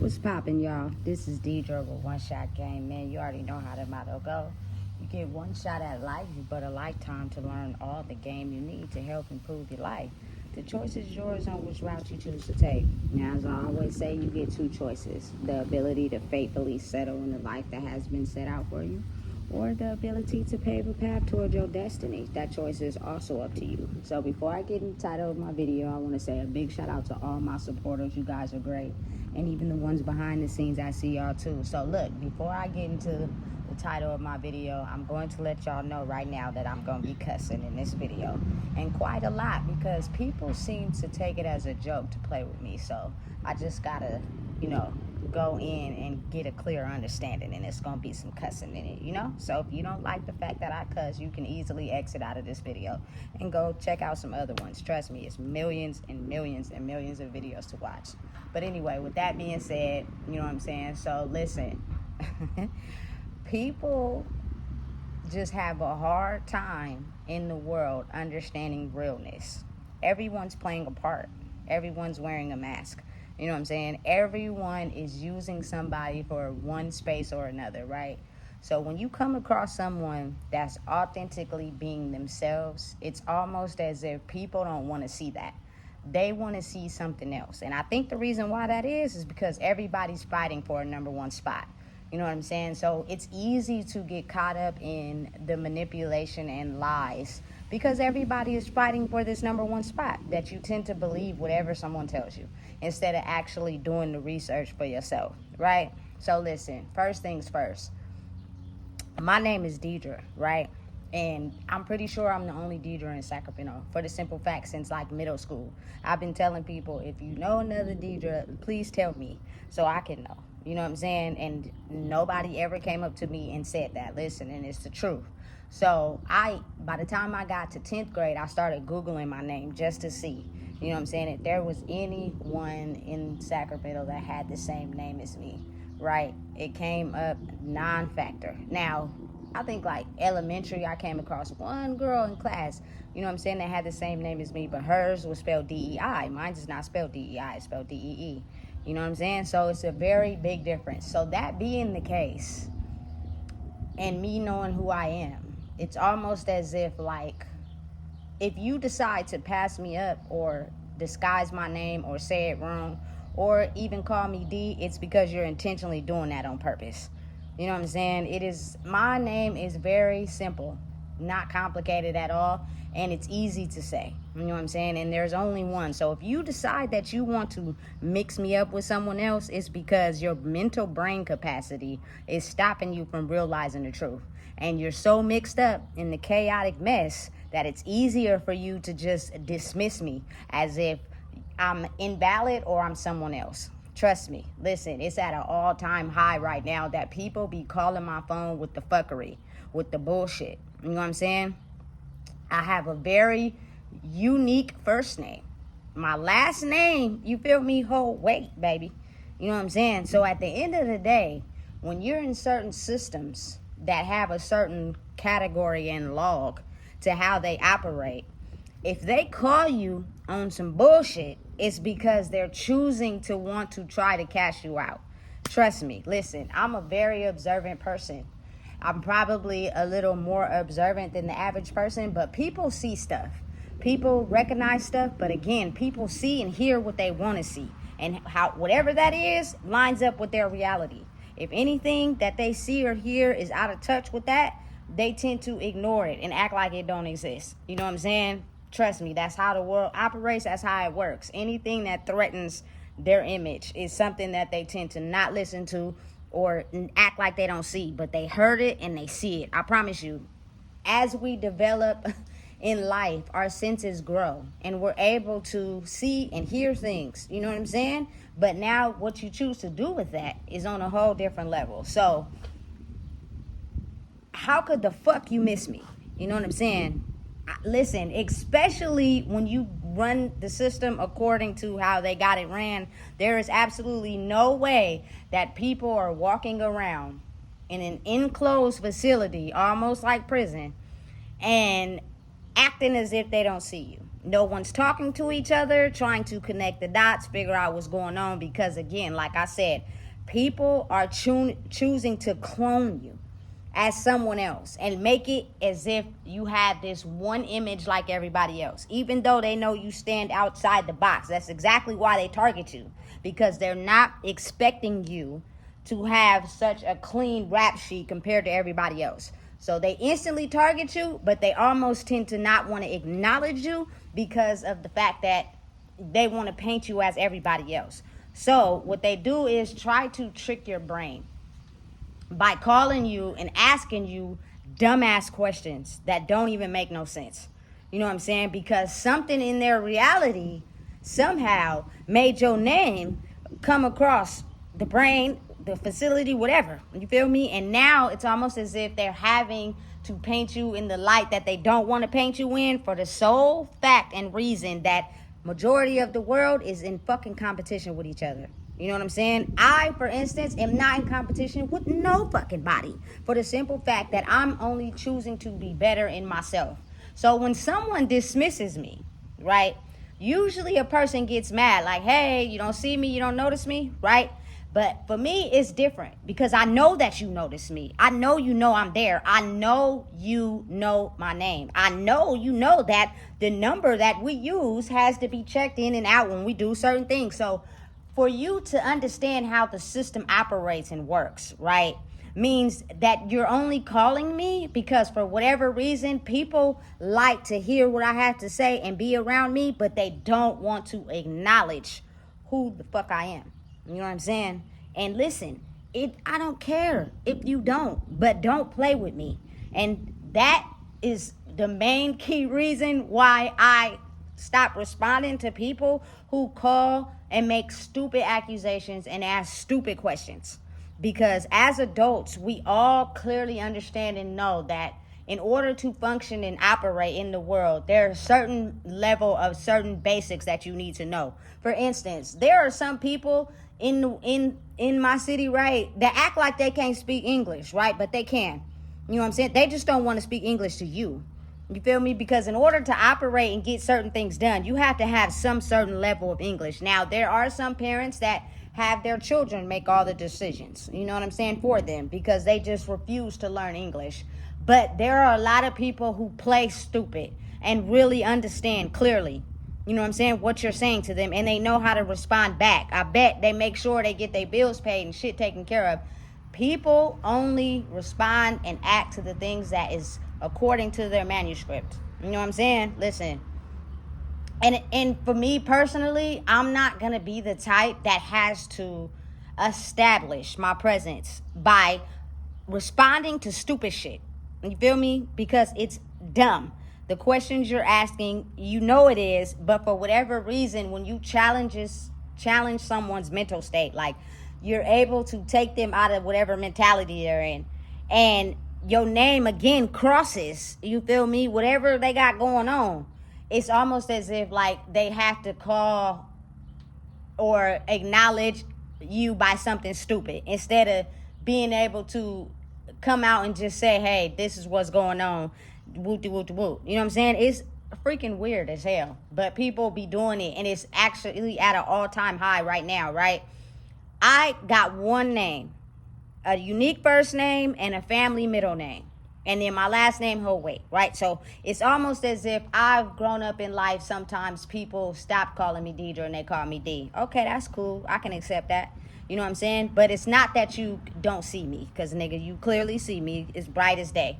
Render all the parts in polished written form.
What's poppin', y'all? This is Deidre with One Shot Game. Man, you already know how the motto go. You get one shot at life, but a lifetime to learn all the game you need to help improve your life. The choice is yours on which route you choose to take. Now, as I always say, you get two choices. The ability to faithfully settle in the life that has been set out for you, or the ability to pave a path toward your destiny. That choice is also up to you. So before I get into the title of my video, I want to say a big shout out to all my supporters. You guys are great. And even the ones behind the scenes, I see y'all too. So look, before I get into the title of my video, I'm going to let y'all know right now that I'm going to be cussing in this video. And quite a lot, because people seem to take it as a joke to play with me. So I just got to, go in and get a clear understanding, and it's gonna be some cussing in it, so if you don't like the fact that I cuss, you can easily exit out of this video and go check out some other ones. Trust me, it's millions and millions and millions of videos to watch. But anyway, with that being said, you know what I'm saying, so listen. People just have a hard time in the world understanding realness. Everyone's playing a part. Everyone's wearing a mask. You know what I'm saying? Everyone is using somebody for one space or another, right? So when you come across someone that's authentically being themselves, it's almost as if people don't want to see that. They want to see something else. And I think the reason why that is because everybody's fighting for a number one spot. You know what I'm saying? So it's easy to get caught up in the manipulation and lies because everybody is fighting for this number one spot, that you tend to believe whatever someone tells you instead of actually doing the research for yourself, right? So listen, first things first. My name is Deidre, right? And I'm pretty sure I'm the only Deidre in Sacramento, for the simple fact, since like middle school. I've been telling people, if you know another Deidre, please tell me so I can know. You know what I'm saying? And nobody ever came up to me and said that. Listen, and it's the truth. So by the time I got to 10th grade, I started Googling my name just to see, you know what I'm saying, if there was anyone in Sacramento that had the same name as me, right? It came up non-factor. Now, I think like elementary, I came across one girl in class, you know what I'm saying, that had the same name as me, but hers was spelled D-E-I. Mine is not spelled D-E-I, it's spelled D-E-E. You know what I'm saying? So it's a very big difference. So that being the case, and me knowing who I am, it's almost as if like, if you decide to pass me up or disguise my name or say it wrong or even call me D, it's because you're intentionally doing that on purpose. You know what I'm saying? My name is very simple, not complicated at all, and it's easy to say. You know what I'm saying? And there's only one. So if you decide that you want to mix me up with someone else, it's because your mental brain capacity is stopping you from realizing the truth. And you're so mixed up in the chaotic mess that it's easier for you to just dismiss me as if I'm invalid or I'm someone else. Trust me. Listen, it's at an all-time high right now that people be calling my phone with the fuckery, with the bullshit. You know what I'm saying? I have a very unique first name. My last name, you feel me, hold weight, baby. You know what I'm saying? So at the end of the day, when you're in certain systems that have a certain category and log to how they operate, if they call you on some bullshit, it's because they're choosing to want to try to cash you out. Trust me. Listen, I'm a very observant person. I'm probably a little more observant than the average person, but people see stuff. People recognize stuff, but again, people see and hear what they want to see. And how whatever that is lines up with their reality. If anything that they see or hear is out of touch with that, they tend to ignore it and act like it don't exist. You know what I'm saying? Trust me, that's how the world operates. That's how it works. Anything that threatens their image is something that they tend to not listen to or act like they don't see, but they heard it and they see it. I promise you, as we develop in life, our senses grow and we're able to see and hear things. You know what I'm saying? But now what you choose to do with that is on a whole different level. So how could the fuck you miss me? You know what I'm saying? Listen, especially when you run the system according to how they got it ran, there is absolutely no way that people are walking around in an enclosed facility, almost like prison, and acting as if they don't see you. No one's talking to each other, trying to connect the dots, figure out what's going on, because again, like I said, people are choosing to clone you as someone else and make it as if you have this one image like everybody else, even though they know you stand outside the box. That's exactly why they target you, because they're not expecting you to have such a clean rap sheet compared to everybody else. So they instantly target you, but they almost tend to not want to acknowledge you because of the fact that they want to paint you as everybody else. So what they do is try to trick your brain by calling you and asking you dumbass questions that don't even make no sense. You know what I'm saying? Because something in their reality somehow made your name come across the brain, the facility, whatever. You feel me? And now it's almost as if they're having to paint you in the light that they don't want to paint you in, for the sole fact and reason that majority of the world is in fucking competition with each other. You know what I'm saying? I, for instance, am not in competition with no fucking body, for the simple fact that I'm only choosing to be better in myself. So when someone dismisses me, right, usually a person gets mad, like, hey, you don't see me, you don't notice me, right? But for me, it's different, because I know that you notice me. I know you know I'm there. I know you know my name. I know you know that the number that we use has to be checked in and out when we do certain things. So for you to understand how the system operates and works, right, means that you're only calling me because for whatever reason, people like to hear what I have to say and be around me, but they don't want to acknowledge who the fuck I am. You know what I'm saying? And listen, I don't care if you don't, but don't play with me. And that is the main key reason why I stop responding to people who call and make stupid accusations and ask stupid questions. Because as adults, we all clearly understand and know that in order to function and operate in the world, there are certain level of certain basics that you need to know. For instance, there are some people in my city, right, that act like they can't speak English, right? But they can. You know what I'm saying? They just don't want to speak English to you. You feel me? Because in order to operate and get certain things done, you have to have some certain level of English. Now, there are some parents that have their children make all the decisions, you know what I'm saying, for them, because they just refuse to learn English. But there are a lot of people who play stupid and really understand clearly, you know what I'm saying, what you're saying to them, and they know how to respond back. I bet they make sure they get their bills paid and shit taken care of. People only respond and act to the things that is according to their manuscript. You know what I'm saying? Listen. And for me personally, I'm not going to be the type that has to establish my presence by responding to stupid shit. You feel me? Because it's dumb. The questions you're asking, you know it is, but for whatever reason, when you challenge someone's mental state, like you're able to take them out of whatever mentality they're in, and your name again crosses, you feel me, whatever they got going on, it's almost as if like they have to call or acknowledge you by something stupid instead of being able to come out and just say, hey, this is what's going on, whoop whoop whoop. You know what I'm saying? It's freaking weird as hell, but people be doing it, and it's actually at an all-time high right now, right? I got one name, a unique first name and a family middle name, and then my last name, Howay, right? So it's almost as if I've grown up in life. Sometimes people stop calling me Deidre and they call me D. Okay, that's cool. I can accept that. You know what I'm saying? But it's not that you don't see me, because, nigga, you clearly see me. It's bright as day.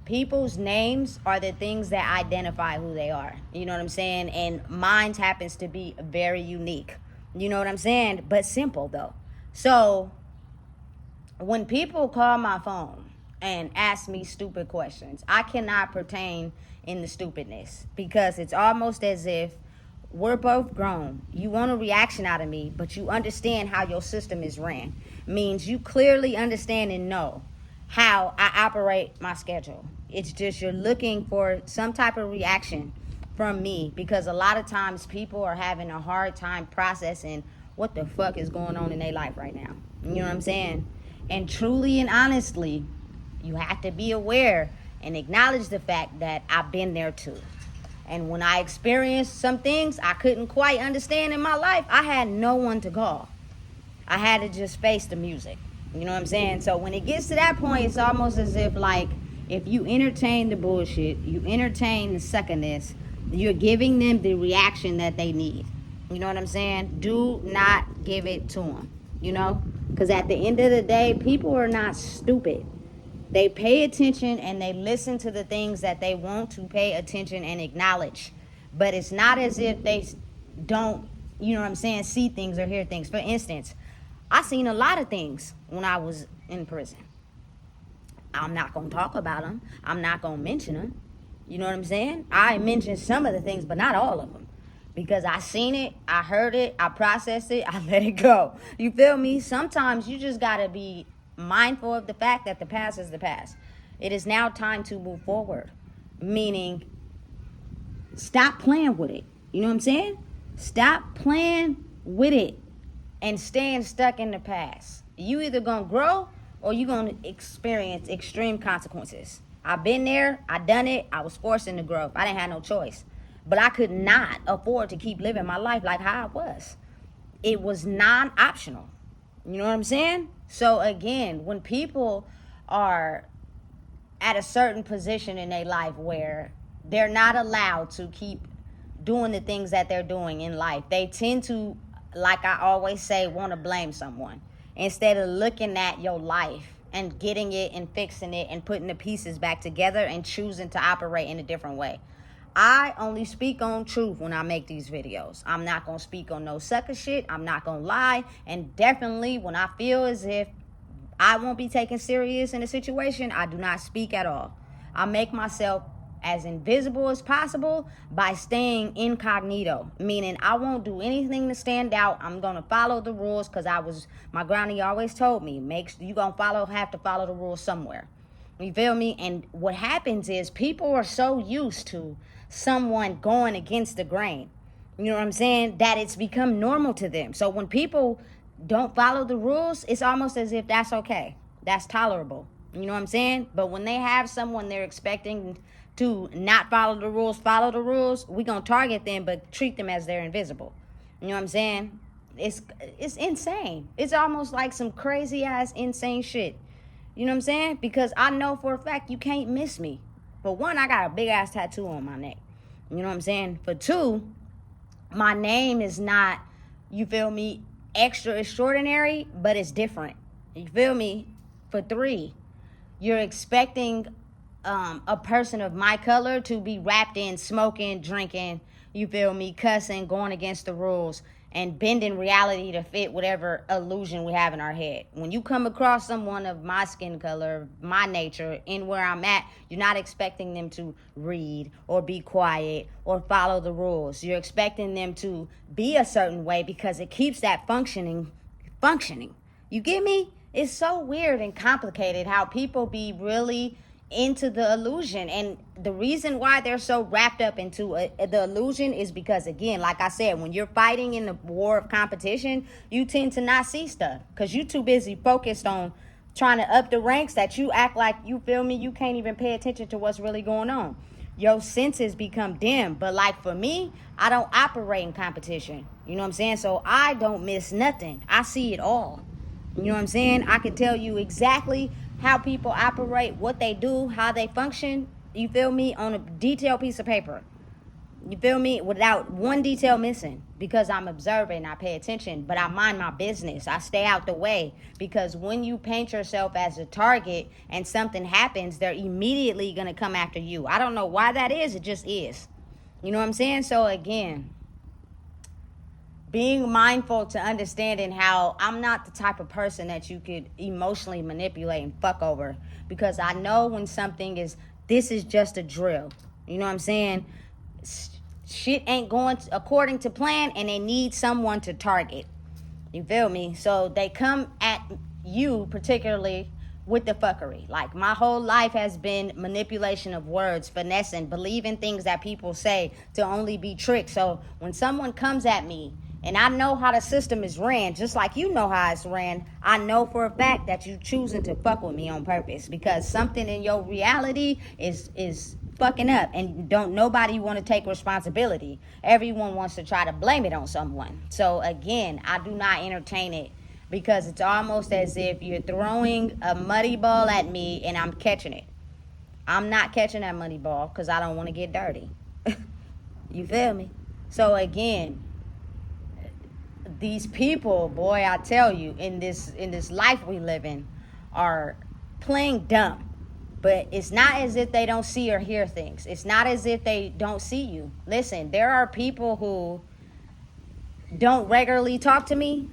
People's names are the things that identify who they are. You know what I'm saying? And mine happens to be very unique. You know what I'm saying? But simple, though. So when people call my phone and ask me stupid questions, I cannot pertain in the stupidness, because it's almost as if we're both grown. You want a reaction out of me, but you understand how your system is ran. Means you clearly understand and know how I operate my schedule. It's just you're looking for some type of reaction from me, because a lot of times people are having a hard time processing what the fuck is going on in their life right now. You know what I'm saying? And truly and honestly, you have to be aware and acknowledge the fact that I've been there too. And when I experienced some things I couldn't quite understand in my life, I had no one to call. I had to just face the music. You know what I'm saying? So when it gets to that point, it's almost as if, like, if you entertain the bullshit, you entertain the suckiness, you're giving them the reaction that they need. You know what I'm saying? Do not give it to them, you know? Because at the end of the day, people are not stupid. They pay attention and they listen to the things that they want to pay attention and acknowledge. But it's not as if they don't, you know what I'm saying, see things or hear things. For instance, I seen a lot of things when I was in prison. I'm not going to talk about them. I'm not going to mention them. You know what I'm saying? I mentioned some of the things, but not all of them. Because I seen it, I heard it, I processed it, I let it go. You feel me? Sometimes you just got to be mindful of the fact that the past is the past. It is now time to move forward. Meaning, stop playing with it. You know what I'm saying? Stop playing with it and staying stuck in the past. You either going to grow or you going to experience extreme consequences. I've been there, I done it, I was forced into growth. I didn't have no choice. But I could not afford to keep living my life like how I was. It was non-optional. You know what I'm saying? So again, when people are at a certain position in their life where they're not allowed to keep doing the things that they're doing in life, they tend to, like I always say, want to blame someone instead of looking at your life and getting it and fixing it and putting the pieces back together and choosing to operate in a different way. I only speak on truth when I make these videos. I'm not going to speak on no sucker shit. I'm not going to lie. And definitely when I feel as if I won't be taken serious in a situation, I do not speak at all. I make myself as invisible as possible by staying incognito, meaning I won't do anything to stand out. I'm going to follow the rules because my granny always told me, you going to have to follow the rules somewhere. You feel me? And what happens is people are so used to someone going against the grain, you know what I'm saying, that it's become normal to them. So when people don't follow the rules, it's almost as if that's okay. That's tolerable. You know what I'm saying? But when they have someone they're expecting to not follow the rules, we gonna target them but treat them as they're invisible. You know what I'm saying? It's insane. It's almost like some crazy ass insane shit. You know what I'm saying? Because I know for a fact you can't miss me. For one, I got a big ass tattoo on my neck. You know what I'm saying? For two, my name is not, you feel me, extra extraordinary, but it's different. You feel me? For three, you're expecting a person of my color to be wrapped in smoking, drinking, you feel me, cussing, going against the rules, and bending reality to fit whatever illusion we have in our head. When you come across someone of my skin color, my nature, in where I'm at, you're not expecting them to read or be quiet or follow the rules. You're expecting them to be a certain way because it keeps that functioning. You get me? It's so weird and complicated how people be really into the illusion, and the reason why they're so wrapped up into the illusion is because, again, like I said, when you're fighting in the war of competition, you tend to not see stuff because you're too busy focused on trying to up the ranks that you act like, you feel me, you can't even pay attention to what's really going on. Your senses become dim. But like for me, I don't operate in competition, you know what I'm saying? So I don't miss nothing. I see it all. You know what I'm saying? I can tell you exactly how people operate, what they do, how they function, you feel me, on a detailed piece of paper. You feel me? Without one detail missing, because I'm observing, I pay attention, but I mind my business. I stay out the way, because when you paint yourself as a target and something happens, they're immediately going to come after you. I don't know why that is. It just is. You know what I'm saying? So again, being mindful to understanding how I'm not the type of person that you could emotionally manipulate and fuck over, because I know when something this is just a drill. You know what I'm saying? Shit ain't going according to plan, and they need someone to target. You feel me? So they come at you particularly with the fuckery. Like, my whole life has been manipulation of words, finessing, believing things that people say to only be tricked. So when someone comes at me, and I know how the system is ran, just like you know how it's ran, I know for a fact that you choosing to fuck with me on purpose, because something in your reality is fucking up, and don't nobody want to take responsibility. Everyone wants to try to blame it on someone. So again, I do not entertain it, because it's almost as if you're throwing a muddy ball at me and I'm catching it. I'm not catching that muddy ball because I don't want to get dirty. You feel me? So again, these people, boy, I tell you, in this life we live in, are playing dumb. But it's not as if they don't see or hear things. It's not as if they don't see you. Listen, there are people who don't regularly talk to me,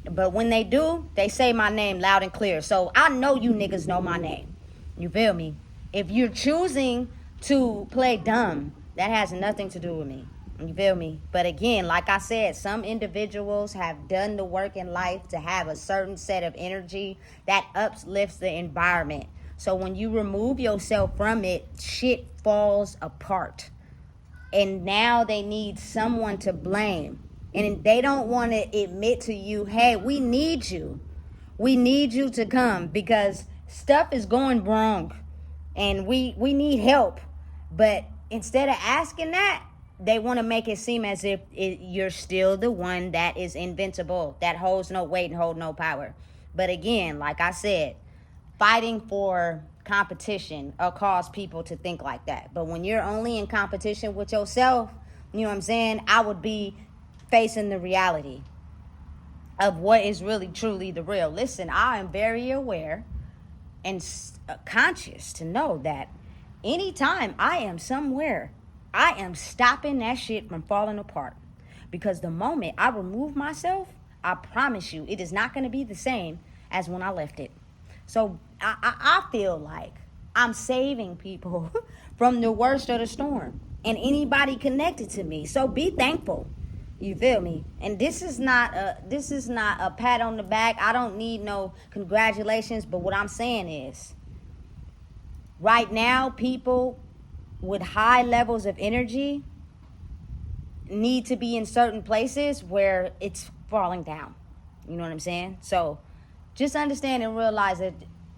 but when they do, they say my name loud and clear. So I know you niggas know my name. You feel me? If you're choosing to play dumb, that has nothing to do with me. You feel me? But again, like I said, some individuals have done the work in life to have a certain set of energy that uplifts the environment. So when you remove yourself from it, shit falls apart. And now they need someone to blame. And they don't want to admit to you, hey, we need you. We need you to come because stuff is going wrong. And we need help. But instead of asking that, they want to make it seem as if you're still the one that is invincible, that holds no weight and holds no power. But again, like I said, fighting for competition will cause people to think like that. But when you're only in competition with yourself, you know what I'm saying, I would be facing the reality of what is really truly the real. Listen, I am very aware and conscious to know that anytime I am somewhere, I am stopping that shit from falling apart. Because the moment I remove myself, I promise you, it is not going to be the same as when I left it. So I feel like I'm saving people from the worst of the storm and anybody connected to me. So be thankful. You feel me? And this is not a pat on the back. I don't need no congratulations. But what I'm saying is, right now, people with high levels of energy need to be in certain places where it's falling down. You know what I'm saying? So just understand and realize that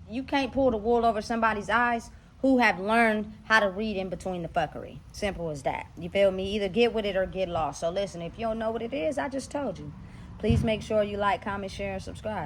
you can't pull the wool over somebody's eyes who have learned how to read in between the fuckery. Simple as that. You feel me? Either get with it or get lost. So listen, if you don't know what it is, I just told you. Please make sure you like, comment, share, and subscribe.